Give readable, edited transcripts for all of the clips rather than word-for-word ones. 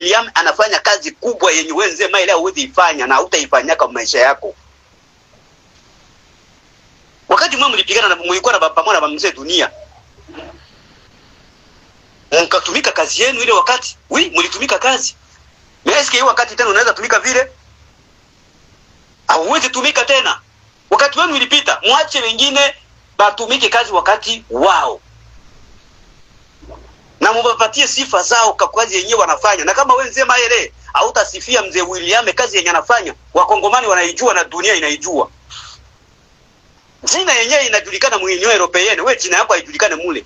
William anafanya kazi kubwa yenye wenze maile hauwezi ifanya na hutaifanya kwa maisha yako. Wakati mwa mlipigana na mlikuwa na pamoja na mzee Dunia, mkatumika kazi yenu ile wakati, mlitumika kazi. Meski hiyo wakati tena unaweza tumika vile? Hauwezi tumika tena. Wakati wenu ulipita, muache wengine batumike kazi wakati wao. Na muwapatie sifa zao kwa kazi yenyewe wanafanya. Na kama wewe mzee Maele hautasifia mzee William kazi yenyewe anafanya, wakongomani wanaijua na dunia inaijua. Jina yenyewe inajulikana mu Union Européenne, wewe jina yako haijulikane mule.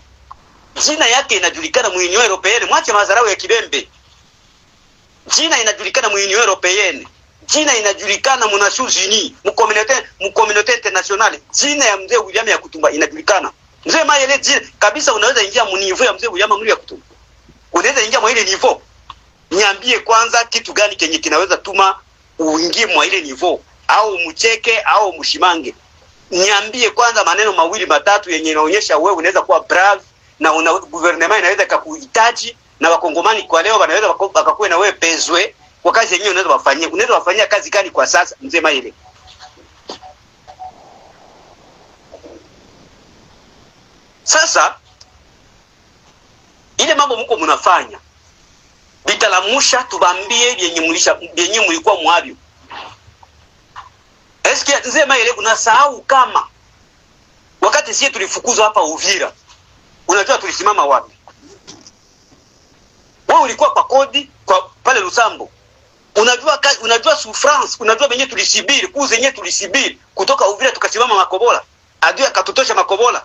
Jina yake inajulikana mu Union Européenne, mwache madharau ya kibembe. Jina inajulikana mu Union Européenne. Jina inajulikana mu Nations Unies, mu communauté internationale. Jina ya mzee William ya Kutumba inajulikana. Mzee Maele jina kabisa, unaweza ingia mu niveau ya mzee William mli ya Kutumba. Unaweza ingia mwa ile niveau. Niambie kwanza kitu gani kenye kinaweza tuma uingie mwa ile niveau, au mcheke au mshimange. Niambie kwanza maneno mawili matatu yenye inaonyesha wewe unaweza kuwa brave na gouvernement inaweza kukuhitaji na wakongomani kwa leo wanaweza wakakuwa na wewe pezwe kwa kazi yenyewe unaweza wafanyia. Unaweza wafanyia kazi gani kwa sasa mzee Maele? Sasa ile mambo mko mnafanya bitalamusha, tubambie yenye mlikuwa mwabio. Eske mzee Maele unasahau kama wakati sisi tulifukuzwa hapa Uvira, unajua tulisimama wapi? Wewe ulikuwa kwa kodi kwa pale Lusambo. Unajua souffrance, unajua benye tulisibiri, kuze yenyewe tulisibiri kutoka Uvira tukasimama Makobola. Adui akatutosha Makobola.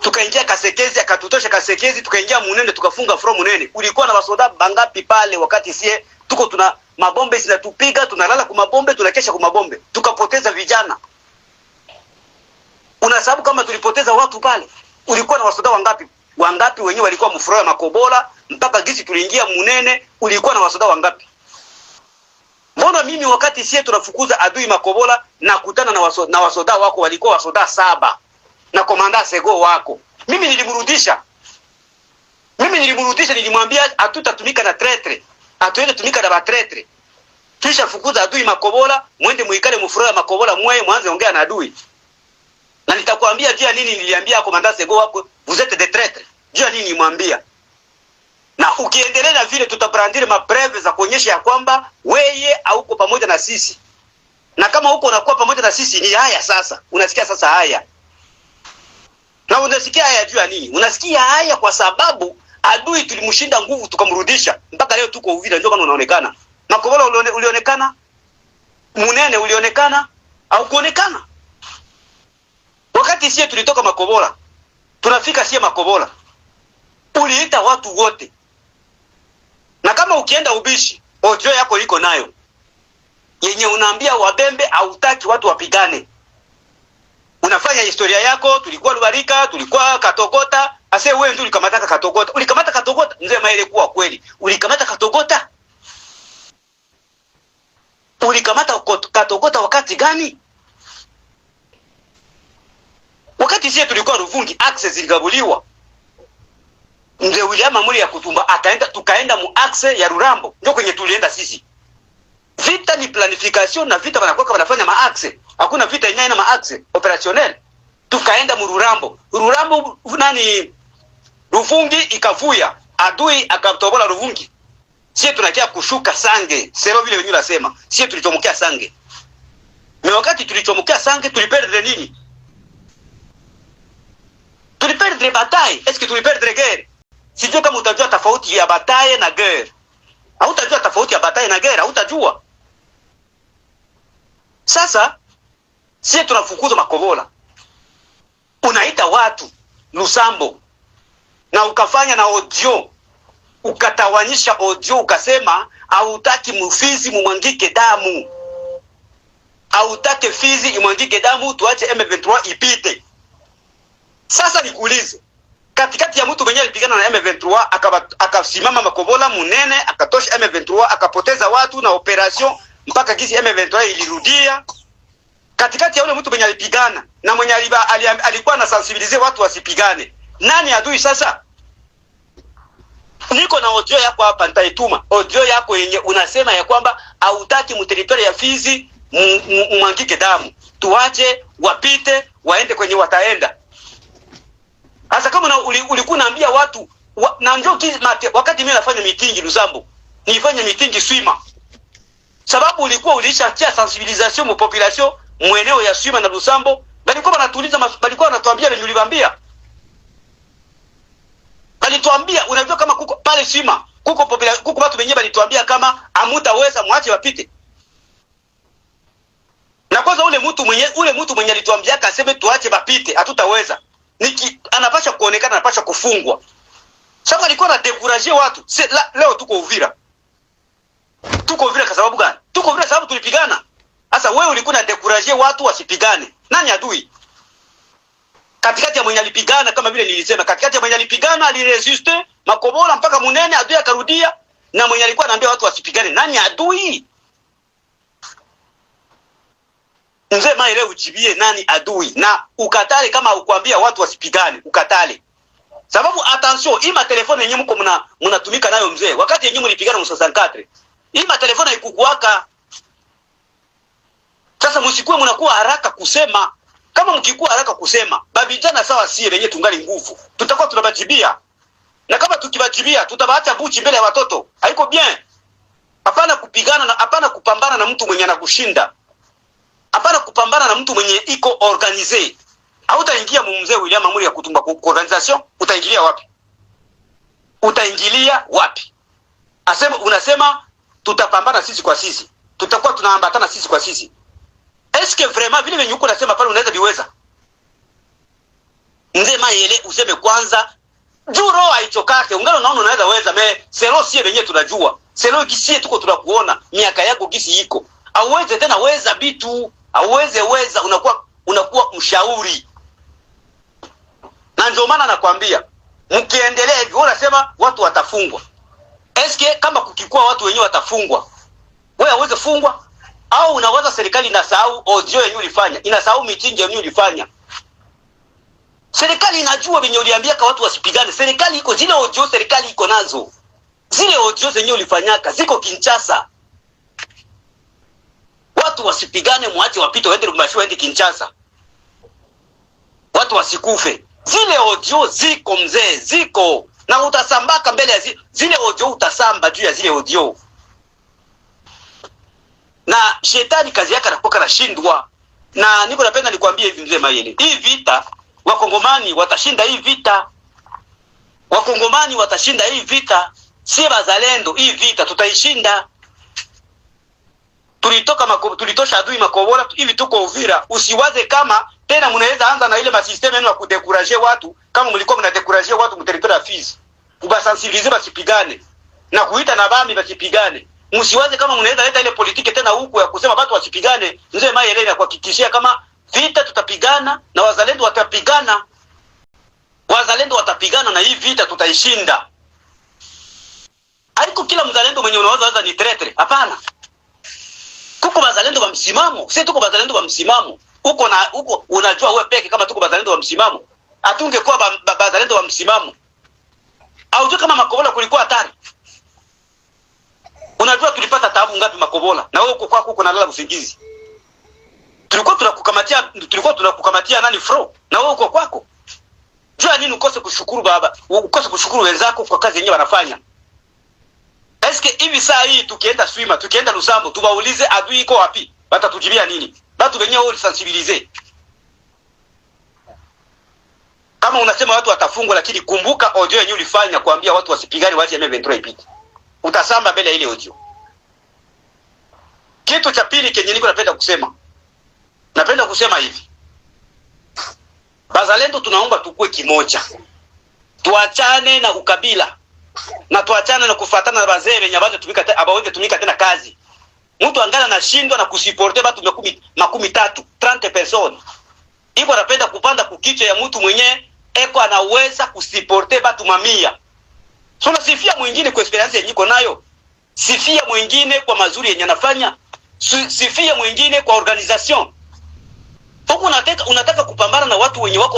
Tukaingia Kasekezi akatutosha Kasekezi, tukaingia Munene tukafunga from Munene. Ulikuwa na wasoda bangapi pale wakati sie tuko tuna mabombe zinatupiga, tunalala kwa mabombe, tunakesha kwa mabombe. Tukapoteza vijana. Unasababu kama tulipoteza watu pale. Ulikuwa na wasoda wangapi? Wangapi wenyewe walikuwa mfurao Makobola mpaka gisi tuliingia Munene, ulikuwa na wasoda wangapi? Mbona mimi wakati sie tunafukuza adui Makobola na kutana na wasoda wako walikuwa wasoda 7 na komanda Sego wako. Mimi nilimrudisha, nilimwambia hatutatumika na tretre, hatuende tumika na batretre. Kisha fukuza adui Makobola, mwende muikale mfurao Makobola, mwanze ongea na adui. Na nitakwambia jua nini niliambia komanda Sego wako, vous êtes des traîtres. Jua nini nimwambia. Na ukiendelea na vile tutabrandire mapreve za kuonyesha ya kwamba weye hauko pamoja na sisi. Na kama uko unakuwa pamoja na sisi ni haya sasa. Unasikia sasa haya. Na unasikia haya jua nini? Unasikia haya kwa sababu adui tulimshinda nguvu tukamrudisha. Mpaka leo tuko Uvira ndio kama unaonekana. Makobola ulionekana? Munene ulionekana? Au kuonekana? Wakati sisi tulitoka Makobola, tunafika sie Makobola, uliita watu wote. Na kama ukienda ubishi, audio yako iko nayo. Yenye unaambia wabembe hautaki watu wapigane. Unafanya historia yako, tulikuwa Lubarika, tulikuwa Katogota, ase wewe ndio ulikamata Katogota. Ulikamata Katogota, mzee Maele kuwa kweli. Ulikamata Katogota? Ulikamata Katogota wakati gani? Wakati sisi tulikuwa Ruvungi, access iligabuliwa. Mzee William Amuri ya Kutumba tukaenda mu axe ya Rurambo. Ndio kwenye tulienda sisi. Vita ni planification na vita wanakuwa wanafanya ma axe. Hakuna vita yenyewe na ma axe opérationnel. Tukaenda mu Rurambo. Rurambo nani Ruvungi ikavuya. Adui akatobola Ruvungi. Sisi tunakia kushuka Sange. Sero vile wenyewe nasema. Sisi tulichomokea Sange. Na wakati tulichomokea Sange tuliperdre nini? Tuliperdre bataille. Est-ce que tuliperdre guerre? Sijui kama utajua tofauti ya bataille na guerre. Hautajua tofauti ya bataille na guerre, hautajua. Sasa sisi tunafukuza Makobola. Unaita watu Lusambo na ukafanya na audio, ukatawanyisha audio, ukasema hautaki Mfizi mumwangike damu. Hautaki Fizi imwangike damu, tuache M23 ipite. Sasa nikuulize, katikati ya mtu mwenye alipigana na M23 akasimama Makobola Munene, akatosha M23, akapoteza watu na operation mpaka kisi M23 ilirudia. Katikati ya yule mtu mwenye alipigana na mwenye alikuwa na sensibilize watu wasipigane, nani adui sasa? Niko na audio yako hapa, nitaituma. Audio yako yenye unasema ya kwamba hautaki mteritori ya Fizi mwangike damu. Tuache wapite waende kwenye wataenda. Hasa kama ulikuwa unaambia watu na njoo wakati mimi nafanya mitingi Lusambo, nifanye mitingi Swima. Sababu ulikuwa ulishatia sensibilisation mu population mweneo ya Swima na Lusambo, balikuwa wanatuuliza, balikuwa wanatuambia lenye ulibambia. Balituambia unajua kama kuko pale Swima, kuko watu wenyewe balituambia kama hamutaweza muache wapite. Na kwanza ule mtu mwenye alituambia akasema tuache bapite, hatutaweza. Anapasha kuonekana, anapasha kufungwa. Sababu alikuwa na décourager watu. Leo tuko Uvira. Tuko Uvira kwa sababu gani? Tuko Uvira sababu tulipigana. Sasa wewe ulikuwa na décourager watu wasipigane. Nani adui? Katikati ya mwenye alipigana, kama vile nilisema, katikati ya mwenye alipigana aliresiste Makobola mpaka Munene, adui akarudia, na mwenye alikuwa anaambia watu wasipigane, nani adui? Mzee Maile ujibie nani adui, na ukatale kama ukwambia watu wasipigane, ukatale. Sababu attention, hii telefone yenyewe mko mnatumika nayo mzee, wakati yenyewe mlipigana mu 64. Hii telefone haikukuwaka. Sasa msikuwe mnakuwa haraka kusema. Kama mkikuwa haraka kusema, babijana sawa sie wenyewe tungali nguvu, tutakuwa tunabajibia. Na kama tukibajibia, tutabaacha buchi mbele ya watoto. Haiko bien. Hapana kupigana na hapana kupambana na mtu mwenye anakushinda. Hapana kupambana na mtu mwenye iko organize. Hautaingia mzee William Amuri ya kutumba kwa organization, utaingilia wapi? Utaingilia wapi? Unasema tutapambana sisi kwa sisi. Tutakuwa tunaambatana sisi kwa sisi. Est-ce que vraiment vile venye uko nasema pale unaweza biweza? Mzee Mayele useme kwanza juro haichokake, ungano naona unaweza weza, selo sie venye tunajua. Selo kisie tuko tunakuona, miaka yako kisi iko. Hauweze tena weza bitu, hauweze weza, unakuwa mshauri. Na ndio maana nakwambia, mkiendelea hivi unasema watu watafungwa. Eske kama kukikuwa watu wenyewe watafungwa, wewe hauweze fungwa? Au unawaza serikali inasahau audio yenyewe ulifanya, inasahau mitingi yenyewe ulifanya? Serikali inajua venye uliambia kwa watu wasipigane. Serikali iko zile audio, serikali iko nazo. Zile audio zenyewe ulifanyaka ziko Kinshasa. Watu wasipigane, muache wapite waende Lubumbashi, waende Kinshasa. Watu wasikufe. Zile audio ziko mzee, ziko. Na utasambaka mbele ya zile audio, utasamba juu ya zile audio. Na shetani kazi yake anakuwa anashindwa. Na niko napenda nikwambie hivi mzee Mayele. Hii vita Wakongomani watashinda hii vita. Wakongomani watashinda hii vita. Si bazalendo, hii vita tutaishinda. Tulitosha adui Makobola, hivi tuko Uvira. Usiwaze kama tena mnaweza anza na ile masysteme yenu ya kudekuraje watu, kama mlikuwa mnadekuraje watu mu territoire ya Fizi. Kubasensibiliser basipigane na kuita na bami basipigane. Msiwaze kama mnaweza leta ile politiki tena huku ya kusema watu wasipigane. Mzee Mayele na kuhakikishia kama vita tutapigana na wazalendo watapigana. Wazalendo watapigana na hii vita tutaishinda. Haiko kila mzalendo mwenye unaweza ni tretre. Hapana. Tuko bazalendo wa msimamo. Sisi tuko bazalendo wa msimamo. Uko unajua wewe peke kama tuko bazalendo wa msimamo. Hatungekuwa bazalendo wa msimamo. Au kama Makobola kulikuwa hatari. Unajua tulipata taabu ngapi Makobola? Na wewe uko kwako uko nalala usingizi. Tulikuwa tunakukamatia nani fro? Na wewe uko kwako. Jua nini ukose kushukuru baba? Ukose kushukuru wenzako kwa kazi yenyewe wanafanya. Eske hivi saa hii tukienda Swima, tukienda Lusambo, tubaulize adui iko wapi? Batatujibia nini? Batu wenyewe wao sensibiliser. Kama unasema watu watafungwa, lakini kumbuka audio yenyewe ulifanya kuambia watu wasipigane, waache M23 ipite. Utasamba mbele ya ile audio. Kitu cha pili kenye niko napenda kusema. Napenda kusema hivi. Bazalendo tunaomba tukue kimoja. Tuachane na ukabila. Na tuachane na kufuatana na bazee wenye abaweze tumika tena kazi. Mtu angana na shindwa na kusiporte watu 30 personnes. Iko anapenda kupanda kukichwa ya mtu mwenye eko anaweza kusiporte watu mamia. So sifia mwingine kwa experience yenye niko nayo. Sifia mwingine kwa mazuri yenye anafanya. Sifia mwingine kwa organisation. Huko unataka kupambana na watu wenye wako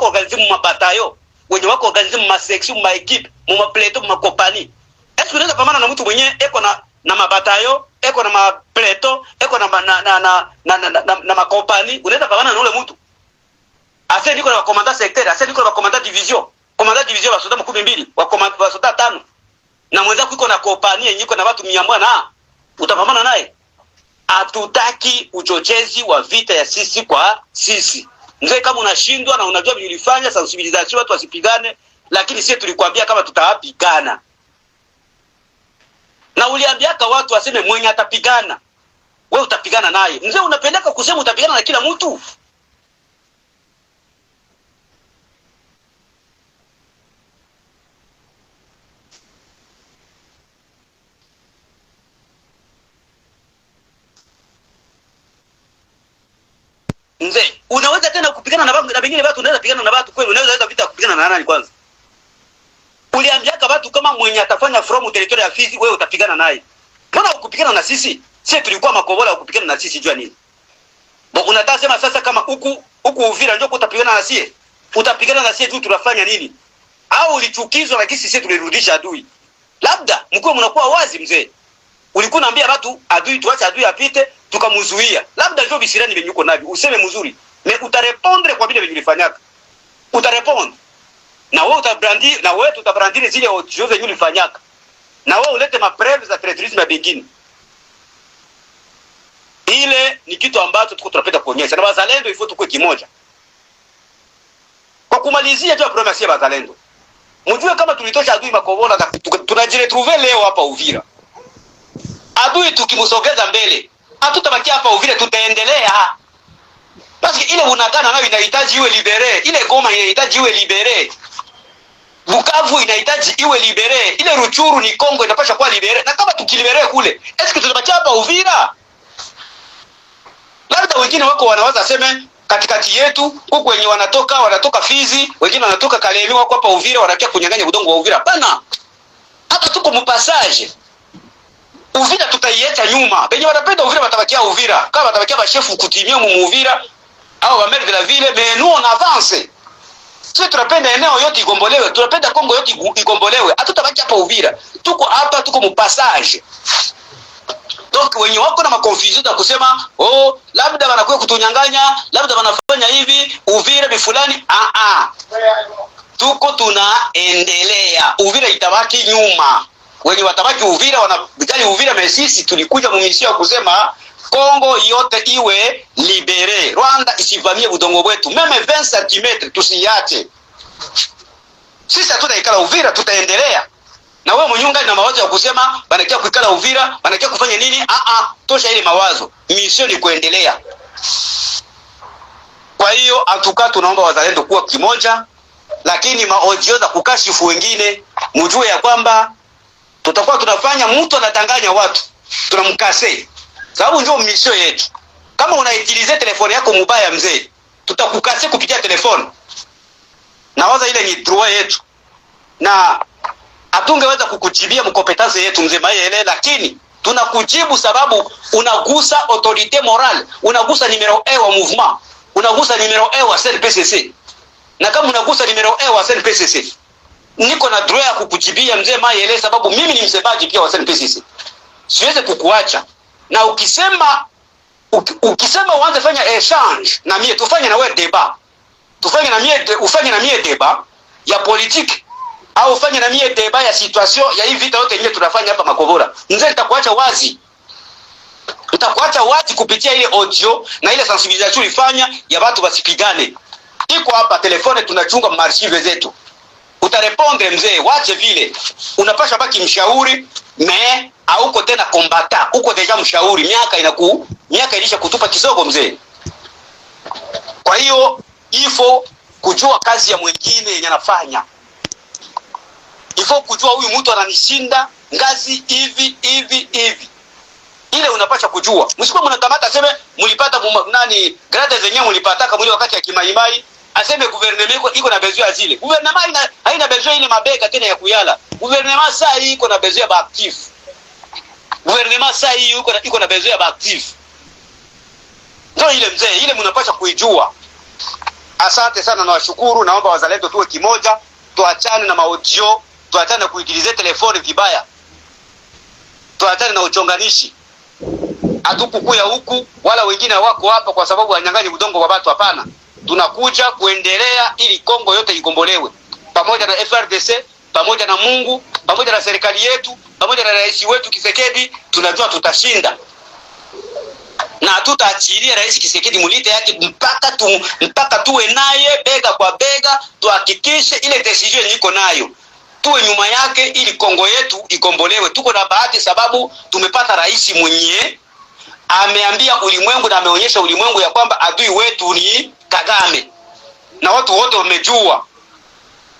organize mu mabatayo. wenye wako organize mu section mu equipe mu plateau mu compagnie. Est-ce que unaweza pambana na mtu mwenye eko na mabatayo, eko na mapleto, eko na makompani? Unaweza pambana na ule mtu? Ase niko na commandant secteur, ase niko na commandant division. Commandant division wa soda 12, wa soda 5. Na mwenzako iko na kompani yenye iko na watu 100 na utapambana naye? Hatutaki uchochezi wa vita ya sisi kwa sisi. Mzee, kama unashindwa na unajua vilifanya sensibilisation watu wasipigane, lakini sisi tulikwambia kama tutapigana. Na uliambiaka watu waseme mwenye atapigana, wewe utapigana naye. Mzee, unapendeka kusema utapigana na kila mtu? Mzee, unaweza tena kupigana na wengine watu, unaweza pigana na watu kweli? Unaweza vita kupigana na nani kwanza? Uliambiaka watu kama mwenye atafanya from territory ya Fizi wewe utapigana naye. Mbona ukupigana na sisi? Sisi tulikuwa makobola, ukupigana na sisi jua nini? Unataka sema sasa kama huku Uvira ndio utapigana na sisi? Utapigana na sisi tu tunafanya nini? Au ulichukizwa lakini sisi tulirudisha adui? Labda mkuu mnakuwa wazi mzee. Ulikuwa unaambia watu adui tuache adui apite, tukamzuia. Labda ndio bisirani benyuko nabi. Useme mzuri. Mais utarepondre kwa vile vilifanyaka. Utarepondre. Na wewe utabrandi, na wewe tutabrandili zile audio zenye ulifanyaka. Na wewe ulete mapreve za traîtrisme ya bengine. Ile ni kitu ambacho tuko tunapenda kuonyesha. Na wazalendo ifo tukue kimoja. Kwa kumalizia tu promesse ya wazalendo. Mjue kama tulitosha adui makobola na tunajiretrouver leo hapa Uvira. Adui tukimsogeza mbele, hatutabakia hapa Uvira, tutaendelea. Basi ile unakana nayo inahitaji iwe libere, ile Goma inahitaji iwe libere. Bukavu inahitaji iwe libere, ile Ruchuru ni Kongo inapaswa kuwa libere. Na kama tukilibere kule, eske tutabakia hapa Uvira? Labda wengine wako wanawaza sema katikati yetu huko wenye wanatoka Fizi, wengine wanatoka Kalemi, wako hapa Uvira wanakia kunyang'anya udongo wa Uvira. Bana, hapa tuko mpassage. Uvira tutaiacha nyuma. Benye wanapenda Uvira watabakia Uvira. Kama watabakia bashefu kutimia mu Uvira au wa maire de la ville, mais nous on avance. Sisi tunapenda eneo yote igombolewe, tunapenda Kongo yote igombolewe. Hatutabakia hapa Uvira. Tuko hapa, tuko mpassage. Donc wenye wako na makonfusion za kusema labda wanakuwa kutunyang'anya, labda wanafanya hivi Uvira bifulani, tuko tunaendelea. Uvira itabaki nyuma. Wenye watabaki Uvira wanabijali Uvira, mesisi tulikuja mumisio kusema Kongo yote iwe libere. Rwanda isivamie budongo wetu. Meme 20 cm tusiache. Sisi hatutaikala Uvira, tutaendelea. Na wewe mnyunga na mawazo ya kusema banakia kuikala Uvira, banakia kufanya nini? Tosha ile mawazo. Mission ni kuendelea. Kwa hiyo atuka tunaomba wazalendo kuwa kimoja, lakini maojio za kukashifu wengine mjue ya kwamba tutakuwa tunafanya mtu anadanganya watu, tunamkase. Sababu ndio mission yetu. Kama unaitilize telefoni yako mubaya mzee, tutakukase kupitia telefoni. Na waza ile ni droit yetu. Na hatungeweza kukujibia mkompetence yetu mzee Mayele, lakini tunakujibu sababu unagusa autorité morale, unagusa numero 1 wa mouvement, unagusa numero 1 wa CNPSC. Na kama unagusa numero 1 wa CNPSC, niko na droit ya kukujibia mzee Mayele sababu mimi ni msemaji pia wa CNPSC. Siweze kukuacha. Na ukisema uanze fanya exchange na mie, tufanye na wewe débat. Tufanye na mie, ufanye na mie débat ya politique au ufanye na mie débat ya situation ya hii vita yote yenyewe tunafanya hapa Makobora. Mzee nitakuacha wazi. Nitakuacha wazi kupitia ile audio na ile sensibilisation ulifanya ya watu wasipigane. Iko hapa telefone tunachunga maarchive zetu. Utarepondre mzee, wache vile. Unapasha baki mshauri, hauko tena kombata, uko deja mshauri. Miaka ilisha kutupa kisogo mzee. Kwa hiyo ifo kujua kazi ya mwingine yenye anafanya. Ifo kujua huyu mtu ananishinda ngazi hivi. Ile unapasha kujua. Msikuwa mnakamata sema mlipata nani grade zenyewe mlipataka mwili wakati ya kimaimai. Aseme gouvernement iko na besoin azile. Gouvernement haina besoin ile mabeka tena ya kuyala. Gouvernement saa hii iko na besoin ya baactif. Gouvernement saa hii iko na besoin ya baactif. Ndio ile mzee, ile mnapaswa kuijua. Asante sana na washukuru, naomba wazalendo tuwe kimoja. tuachane na maaudio, tuachane na kuikilize telefoni vibaya, tuachane na uchonganishi. Hatukukuya huku wala wengine wako hapa kwa sababu wanyang'anyi udongo wa watu, hapana. Tunakuja kuendelea ili Kongo yote igombolewe, pamoja na FRDC, pamoja na Mungu, pamoja na serikali yetu, pamoja na rais wetu Kisekedi. Tunajua tutashinda na tutaachilia rais Kisekedi mulite yake mpaka tuwe naye bega kwa bega, tuhakikishe ile decision iko nayo, tuwe nyuma yake ili Kongo yetu igombolewe. Tuko na bahati sababu tumepata rais mwenye ameambia ulimwengu na ameonyesha ulimwengu ya kwamba adui wetu ni Kagame, na watu wote wamejua.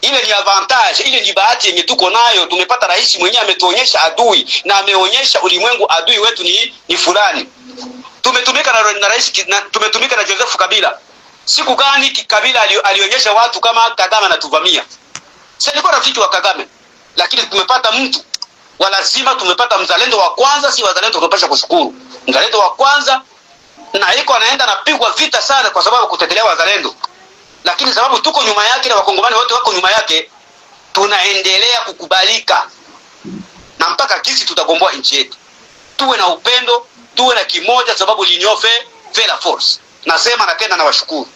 Ile ni advantage, ile ni bahati yenye tuko nayo. Tumepata rais mwenye ametuonyesha adui na ameonyesha ulimwengu adui wetu ni fulani. Tumetumika na rais tumetumika na Joseph Kabila. Siku gani Kabila alionyesha watu kama Kagame anatuvamia? Sasa nilikuwa rafiki wa Kagame, lakini tumepata mtu wa lazima, tumepata mzalendo wa kwanza. Si wazalendo tunapaswa kushukuru mzalendo wa kwanza, na iko anaenda anapigwa vita sana kwa sababu kutetelea wazalendo, lakini sababu tuko nyuma yake na wakongomani wote wako nyuma yake, tunaendelea kukubalika na mpaka kisi tutagomboa nchi yetu. Tuwe na upendo, tuwe na kimoja, sababu linyofe fela force. Nasema na tena na washukuru.